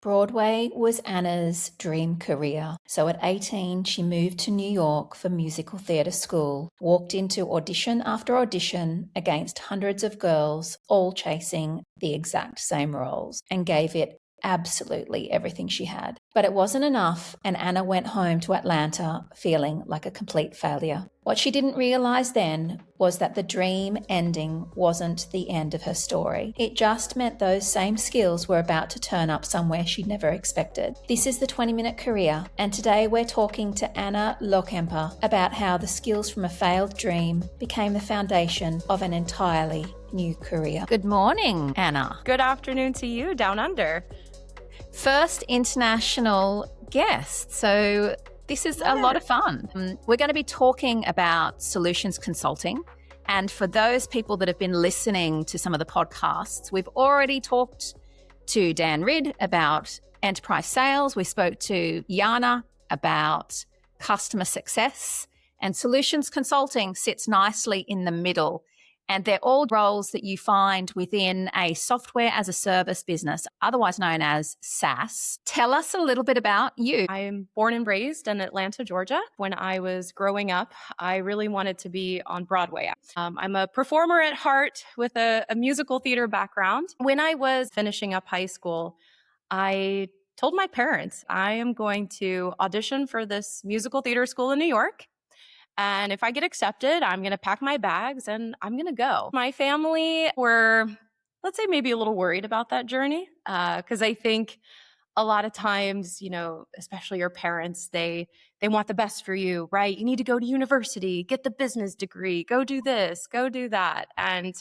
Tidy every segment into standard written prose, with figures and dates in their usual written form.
Broadway was Anna's dream career. So at 18, she moved to New York for musical theatre school, walked into audition after audition against hundreds of girls, all chasing the exact same roles, and gave it absolutely everything she had. But it wasn't enough, and Anna went home to Atlanta feeling like a complete failure. What she didn't realize then was that the dream ending wasn't the end of her story. It just meant those same skills were about to turn up somewhere she'd never expected. This is the 20-Minute Career, and today we're talking to Anna Lohkemper about how the skills from a failed dream became the foundation of an entirely new career. Good morning, Anna. Good afternoon to you, Down Under. First international guest. So this is a lot of fun. We're going to be talking about solutions consulting. And for those people that have been listening to some of the podcasts, we've already talked to Dan Ridd about enterprise sales. We spoke to Jana about customer success, and solutions consulting sits nicely in the middle. And they're all roles that you find within a software as a service business, otherwise known as SaaS. Tell us a little bit about you. I am born and raised in Atlanta, Georgia. When I was growing up, I really wanted to be on Broadway. I'm a performer at heart with a musical theater background. When I was finishing up high school, I told my parents, I am going to audition for this musical theater school in New York. And if I get accepted, I'm going to pack my bags and I'm going to go. My family were, let's say, maybe a little worried about that journey because I think a lot of times, especially your parents, they want the best for you, right? You need to go to university, get the business degree, go do this, go do that. And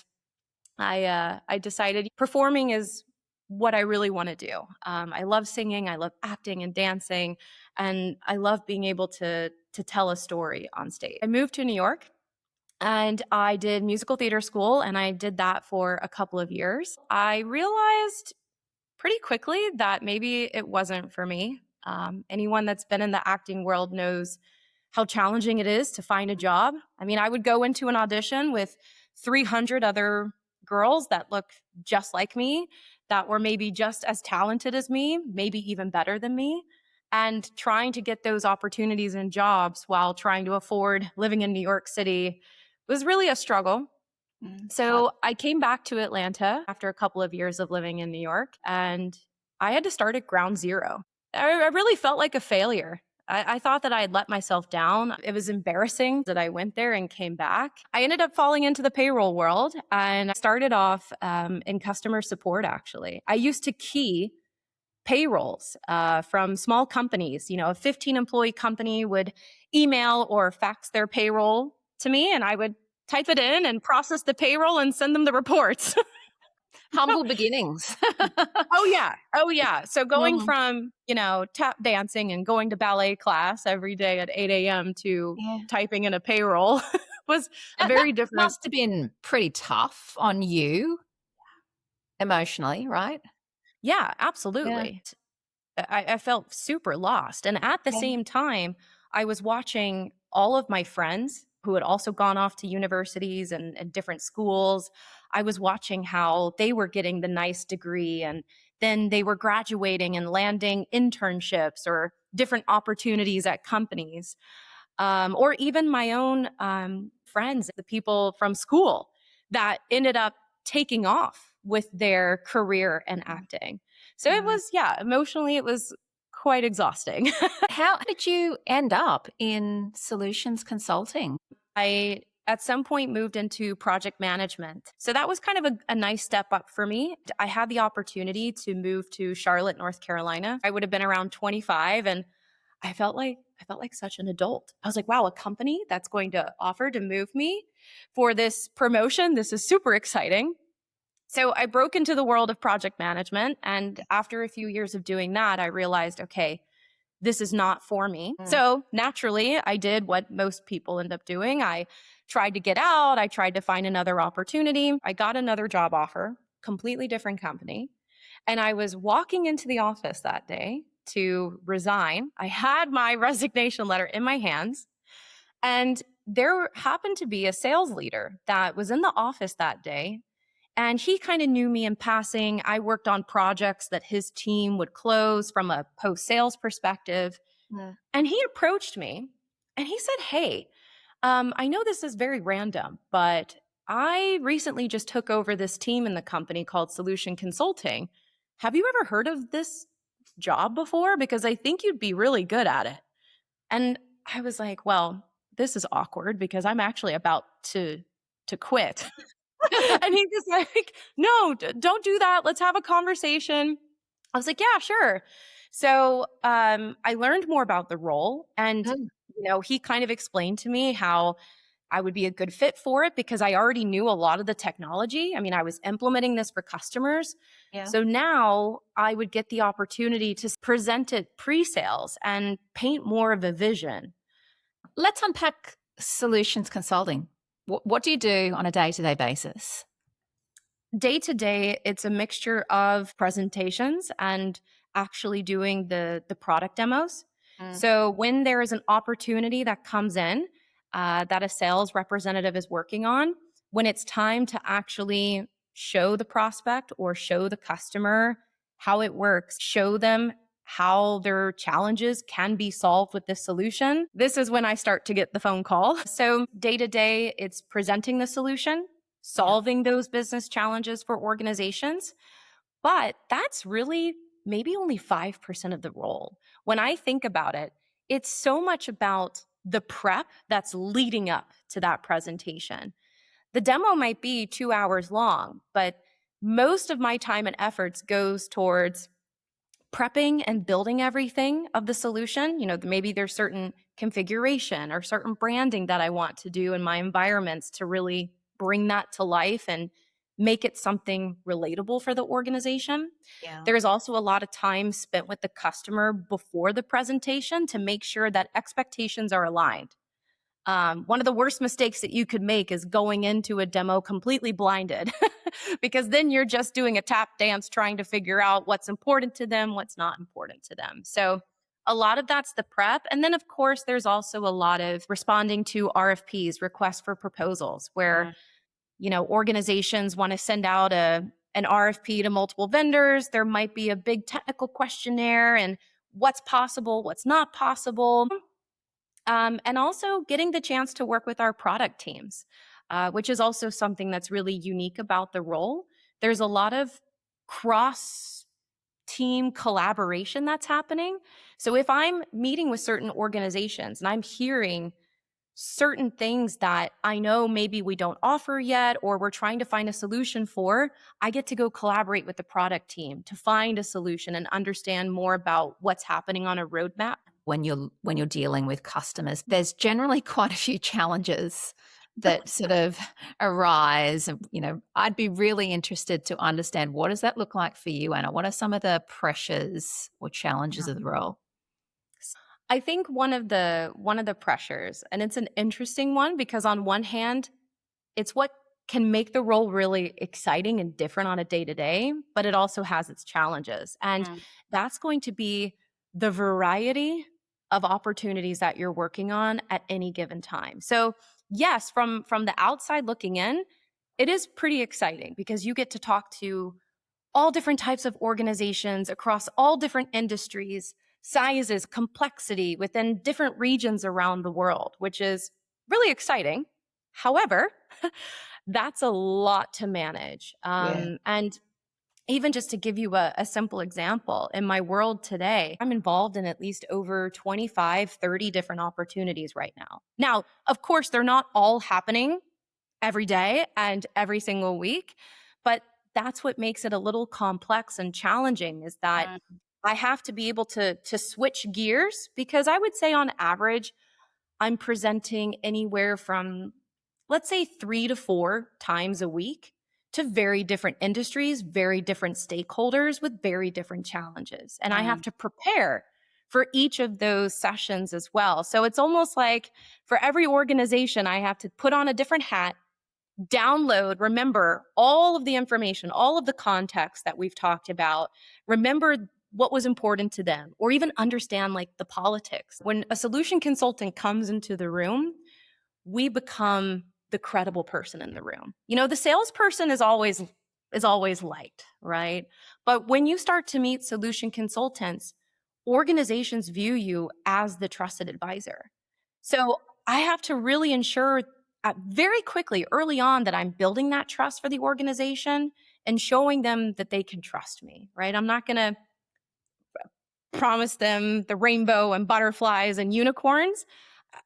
I decided performing is what I really want to do. I love singing, I love acting and dancing, and I love being able to tell a story on stage. I moved to New York and I did musical theater school, and I did that for a couple of years. I realized pretty quickly that maybe it wasn't for me. Anyone that's been in the acting world knows how challenging it is to find a job. I mean, I would go into an audition with 300 other girls that look just like me, that were maybe just as talented as me, maybe even better than me. And trying to get those opportunities and jobs while trying to afford living in New York City was really a struggle. So I came back to Atlanta after a couple of years of living in New York, and I had to start at ground zero. I really felt like a failure. I thought that I had let myself down. It was embarrassing that I went there and came back. I ended up falling into the payroll world, and I started off in customer support, actually. I used to key payrolls from small companies. A 15-employee company would email or fax their payroll to me, and I would type it in and process the payroll and send them the reports. Humble beginnings. Oh, yeah. So going from, tap dancing and going to ballet class every day at 8 a.m. to typing in a payroll was a very different. That must have been pretty tough on you emotionally, right? Yeah, absolutely. Yeah. I felt super lost. And at the same time, I was watching all of my friends who had also gone off to universities and different schools. I was watching how they were getting the nice degree, and then they were graduating and landing internships or different opportunities at companies, or even my own friends, the people from school that ended up taking off with their career in acting. So it was, emotionally, it was quite exhausting. How did you end up in solutions consulting? I, at some point, moved into project management. So that was kind of a nice step up for me. I had the opportunity to move to Charlotte, North Carolina. I would have been around 25, and I felt like such an adult. I was like, wow, a company that's going to offer to move me for this promotion. This is super exciting. So I broke into the world of project management. And after a few years of doing that, I realized, okay, this is not for me. So naturally, I did what most people end up doing. I tried to get out. I tried to find another opportunity. I got another job offer, completely different company. And I was walking into the office that day to resign. I had my resignation letter in my hands. And there happened to be a sales leader that was in the office that day. And he kind of knew me in passing. I worked on projects that his team would close from a post sales perspective. And he approached me and he said, "Hey, I know this is very random, but I recently just took over this team in the company called Solution Consulting. Have you ever heard of this job before? Because I think you'd be really good at it." And I was like, "Well, this is awkward because I'm actually about to quit." And he was like, "No, don't do that. Let's have a conversation." I was like, "Yeah, sure." So I learned more about the role, and he kind of explained to me how I would be a good fit for it because I already knew a lot of the technology. I mean, I was implementing this for customers. Yeah. So now I would get the opportunity to present it pre-sales and paint more of a vision. Let's unpack solutions consulting. What do you do on a day-to-day basis? Day to day, it's a mixture of presentations and actually doing the product demos. Mm. So when there is an opportunity that comes in that a sales representative is working on, when it's time to actually show the prospect or show the customer how it works, show them how their challenges can be solved with this solution, this is when I start to get the phone call. So day to day, it's presenting the solution, solving those business challenges for organizations. But that's really maybe only 5% of the role. When I think about it, it's so much about the prep that's leading up to that presentation. The demo might be 2 hours long, but most of my time and efforts goes towards prepping and building everything of the solution. Maybe there's certain configuration or certain branding that I want to do in my environments to really bring that to life and make it something relatable for the organization. Yeah. There is also a lot of time spent with the customer before the presentation to make sure that expectations are aligned. One of the worst mistakes that you could make is going into a demo completely blinded because then you're just doing a tap dance trying to figure out what's important to them, what's not important to them. So a lot of that's the prep. And then, of course, there's also a lot of responding to RFPs, requests for proposals, where, organizations want to send out an RFP to multiple vendors. There might be a big technical questionnaire and what's possible, what's not possible. And also getting the chance to work with our product teams, which is also something that's really unique about the role. There's a lot of cross team collaboration that's happening. So if I'm meeting with certain organizations and I'm hearing certain things that I know maybe we don't offer yet or we're trying to find a solution for, I get to go collaborate with the product team to find a solution and understand more about what's happening on a roadmap. When you're dealing with customers, there's generally quite a few challenges that sort of arise. I'd be really interested to understand, what does that look like for you, Anna? What are some of the pressures or challenges of the role? I think one of the pressures, and it's an interesting one because on one hand, it's what can make the role really exciting and different on a day-to-day, but it also has its challenges. And that's going to be the variety of opportunities that you're working on at any given time. So yes, from the outside looking in, it is pretty exciting because you get to talk to all different types of organizations across all different industries, sizes, complexity within different regions around the world, which is really exciting. However, that's a lot to manage. And even just to give you a simple example, in my world today, I'm involved in at least over 25, 30 different opportunities right now. Now, of course, they're not all happening every day and every single week, but that's what makes it a little complex and challenging, is that I have to be able to switch gears, because I would say on average, I'm presenting anywhere from, let's say, 3 to 4 times a week to very different industries, very different stakeholders with very different challenges. And I have to prepare for each of those sessions as well. So it's almost like for every organization, I have to put on a different hat, download, remember all of the information, all of the context that we've talked about, remember what was important to them, or even understand like the politics. When a solution consultant comes into the room, we become the credible person in the room. The salesperson is always is always liked, right? But when you start to meet solution consultants, organizations view you as the trusted advisor. So I have to really ensure very quickly, early on, that I'm building that trust for the organization and showing them that they can trust me, right? I'm not going to promise them the rainbow and butterflies and unicorns.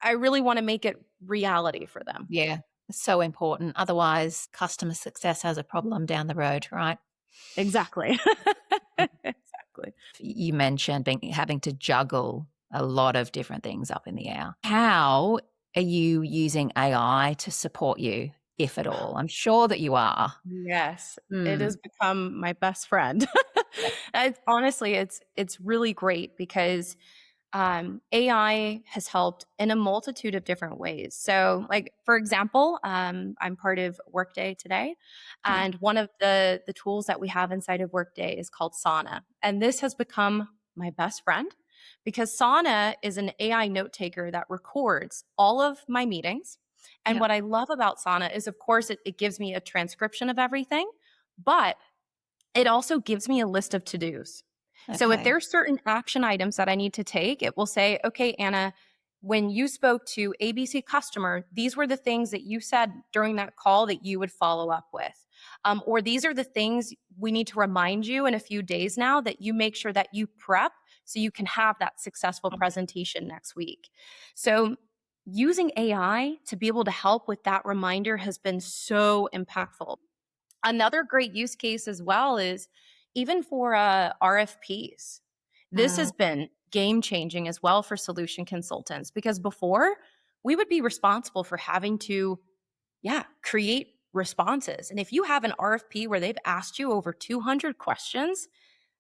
I really want to make it reality for them. Yeah, so important. Otherwise, customer success has a problem down the road, right? Exactly. Exactly. You mentioned having to juggle a lot of different things up in the air. How are you using AI to support you, if at all? I'm sure that you are. Yes, it Mm, has become my best friend. Honestly, it's really great because AI has helped in a multitude of different ways. So, like for example, I'm part of Workday today, yeah, and one of the tools that we have inside of Workday is called Sauna, and this has become my best friend because Sauna is an AI note taker that records all of my meetings. And yeah. what I love about Sauna is, of course, it gives me a transcription of everything, but it also gives me a list of to dos. So if Okay. there's certain action items that I need to take, it will say, okay, Anna, when you spoke to ABC customer, these were the things that you said during that call that you would follow up with. Or these are the things we need to remind you in a few days now that you make sure that you prep so you can have that successful presentation next week. So using AI to be able to help with that reminder has been so impactful. Another great use case as well is even for RFPs. This Mm, has been game changing as well for solution consultants because before we would be responsible for having to, yeah, create responses. And if you have an RFP where they've asked you over 200 questions,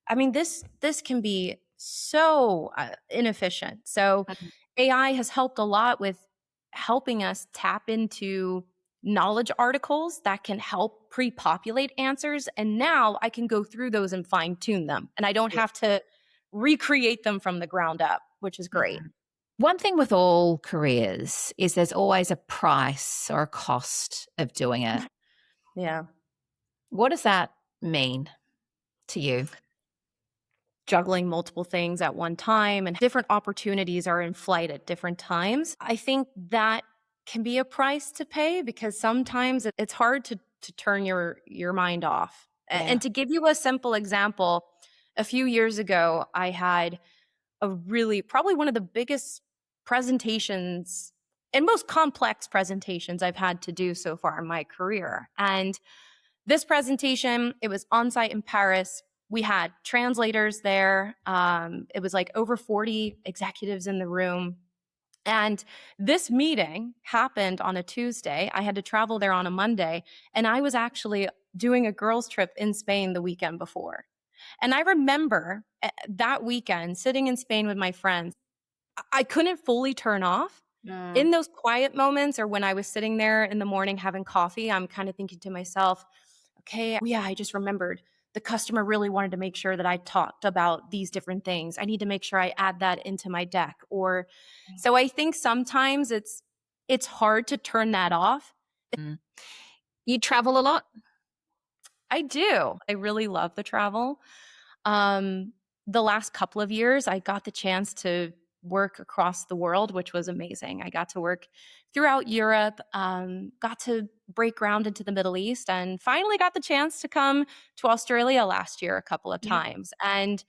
I mean, this can be so inefficient. So mm, AI has helped a lot with helping us tap into knowledge articles that can help pre-populate answers. And now I can go through those and fine tune them, and I don't yeah, have to recreate them from the ground up, which is yeah. great. One thing with all careers is there's always a price or a cost of doing it. Yeah. What does that mean to you? Juggling multiple things at one time and different opportunities are in flight at different times. I think that can be a price to pay because sometimes it's hard to turn your mind off. Yeah. And to give you a simple example, a few years ago, I had a really probably one of the biggest presentations and most complex presentations I've had to do so far in my career. And this presentation, it was on site in Paris. We had translators there. It was like over 40 executives in the room. And this meeting happened on a Tuesday. I had to travel there on a Monday. And I was actually doing a girls' trip in Spain the weekend before. And I remember that weekend sitting in Spain with my friends. I couldn't fully turn off. Mm, In those quiet moments or when I was sitting there in the morning having coffee, I'm kind of thinking to myself, okay, yeah, I just remembered the customer really wanted to make sure that I talked about these different things. I need to make sure I add that into my deck. Or so I think sometimes it's hard to turn that off. mm. You travel a lot? I do. I really love the travel. Um, the last couple of years, I got the chance to work across the world, which was amazing. I got to work throughout Europe, got to break ground into the Middle East, and finally got the chance to come to Australia last year a couple of Yeah. times. And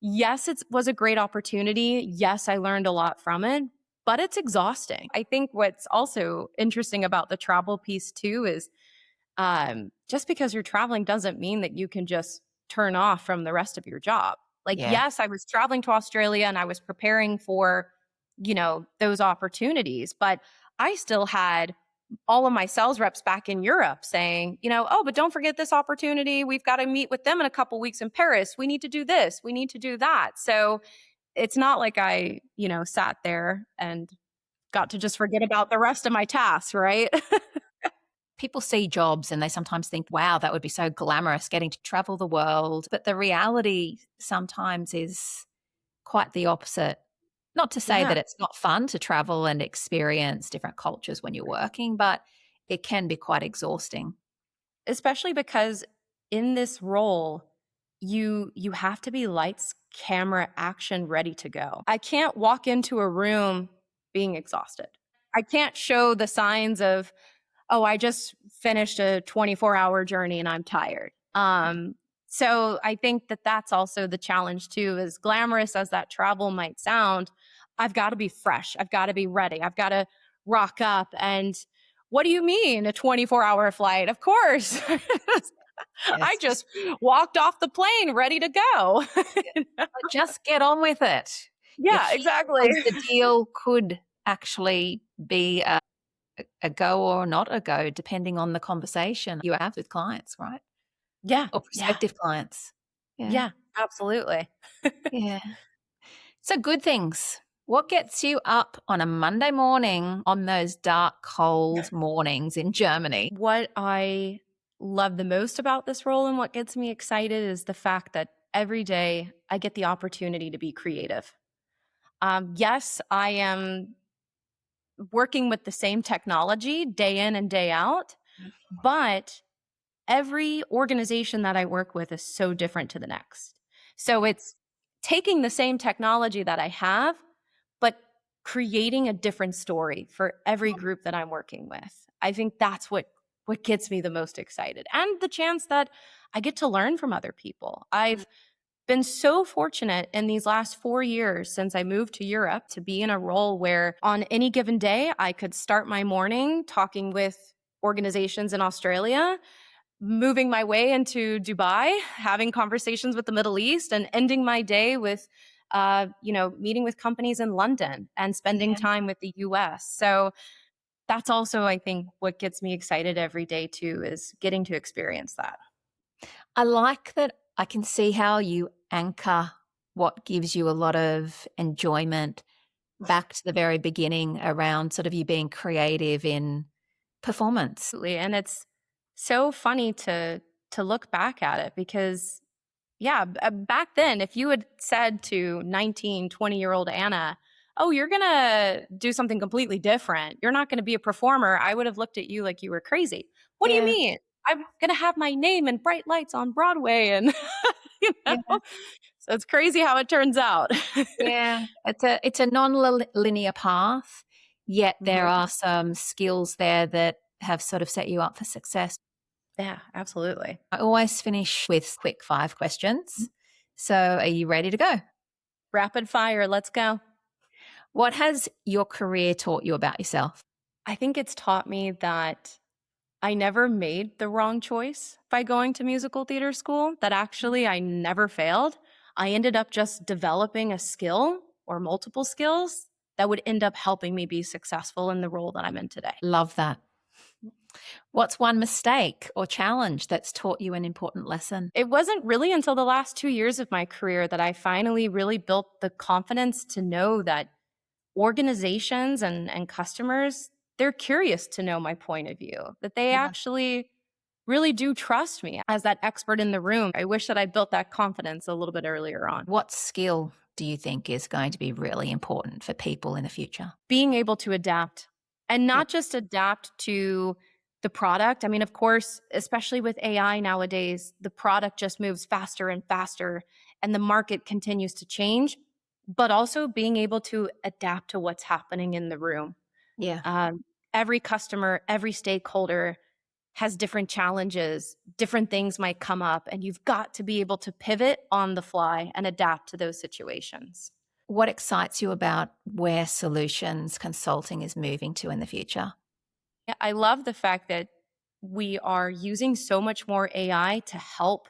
yes, it was a great opportunity. Yes, I learned a lot from it, but it's exhausting. I think what's also interesting about the travel piece too is just because you're traveling doesn't mean that you can just turn off from the rest of your job. Like, Yeah. yes, I was traveling to Australia and I was preparing for, those opportunities, but I still had all of my sales reps back in Europe saying, oh, but don't forget this opportunity. We've got to meet with them in a couple weeks in Paris. We need to do this. We need to do that. So it's not like I, sat there and got to just forget about the rest of my tasks, right? People see jobs and they sometimes think, wow, that would be so glamorous getting to travel the world. But the reality sometimes is quite the opposite. Not to say Yeah. that it's not fun to travel and experience different cultures when you're working, but it can be quite exhausting. Especially because in this role, you have to be lights, camera, action ready to go. I can't walk into a room being exhausted. I can't show the signs of, oh, I just finished a 24-hour journey and I'm tired. So I think that that's also the challenge too, as glamorous as that travel might sound, I've got to be fresh. I've got to be ready. I've got to rock up. And what do you mean a 24-hour flight? Of course. I Yes. just walked off the plane ready to go. Just get on with it. You're Yeah, here exactly. because the deal could actually be a go or not a go, depending on the conversation you have with clients, right? Yeah, Or yeah, prospective clients. Yeah. yeah, absolutely. Yeah. So good things. What gets you up on a Monday morning on those dark, cold mornings in Germany? What I love the most about this role and what gets me excited is the fact that every day I get the opportunity to be creative. Yes, I am working with the same technology day in and day out, but every organization that I work with is so different to the next. So it's taking the same technology that I have, but creating a different story for every group that I'm working with. I think that's what gets me the most excited. And the chance that I get to learn from other people. I've been so fortunate in these last 4 years since I moved to Europe to be in a role where on any given day I could start my morning talking with organizations in Australia, moving my way into Dubai, having conversations with the Middle East, and ending my day with, meeting with companies in London and spending Yeah. time with the US. So that's also, I think, what gets me excited every day too, is getting to experience that. I like that I can see how you anchor what gives you a lot of enjoyment back to the very beginning around sort of you being creative in performance. Absolutely. And it's so funny to look back at it because yeah, back then, if you had said to 19, 20-year-old Anna, oh, you're going to do something completely different. You're not going to be a performer. I would have looked at you like you were crazy. What do you Yeah. mean? I'm going to have my name in bright lights on Broadway. And, you know, Yeah. so it's crazy how it turns out. Yeah. It's a non-linear path, yet there Mhm. are some skills there that have sort of set you up for success. Yeah, absolutely. I always finish with quick 5 questions. So are you ready to go? Rapid fire. Let's go. What has your career taught you about yourself? I think it's taught me that I never made the wrong choice by going to musical theater school, that actually I never failed. I ended up just developing a skill or multiple skills that would end up helping me be successful in the role that I'm in today. Love that. What's one mistake or challenge that's taught you an important lesson? It wasn't really until the last 2 years of my career that I finally really built the confidence to know that organizations and customers, they're curious to know my point of view, that they Yeah. actually really do trust me as that expert in the room. I wish that I built that confidence a little bit earlier on. What skill do you think is going to be really important for people in the future? Being able to adapt and Yeah. not just adapt to the product. I mean, of course, especially with AI nowadays, the product just moves faster and faster and the market continues to change, but also being able to adapt to what's happening in the room. Yeah. Um, every customer, every stakeholder has different challenges, different things might come up, and you've got to be able to pivot on the fly and adapt to those situations. What excites you about where solutions consulting is moving to in the future? Yeah, I love the fact that we are using so much more AI to help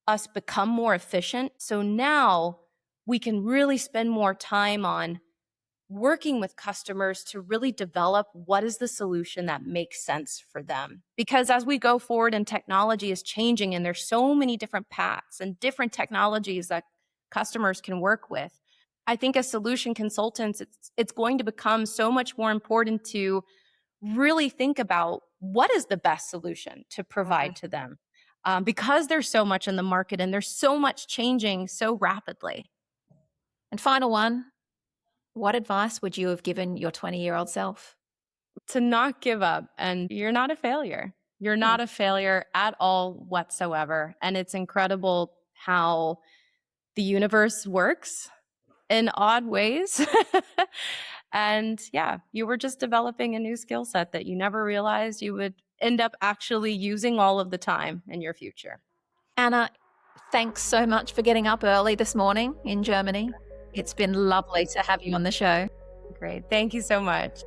us become more efficient. So now we can really spend more time on working with customers to really develop what is the solution that makes sense for them. Because as we go forward and technology is changing and there's so many different paths and different technologies that customers can work with, I think as solution consultants, it's going to become so much more important to really think about what is the best solution to provide Right. to them. Because there's so much in the market and there's so much changing so rapidly. And final one, what advice would you have given your 20-year-old self? To not give up, and you're not a failure. You're not a failure at all whatsoever. And it's incredible how the universe works in odd ways. And yeah, you were just developing a new skill set that you never realized you would end up actually using all of the time in your future. Anna, thanks so much for getting up early this morning in Germany. It's been lovely to have you on the show. Great. Thank you so much.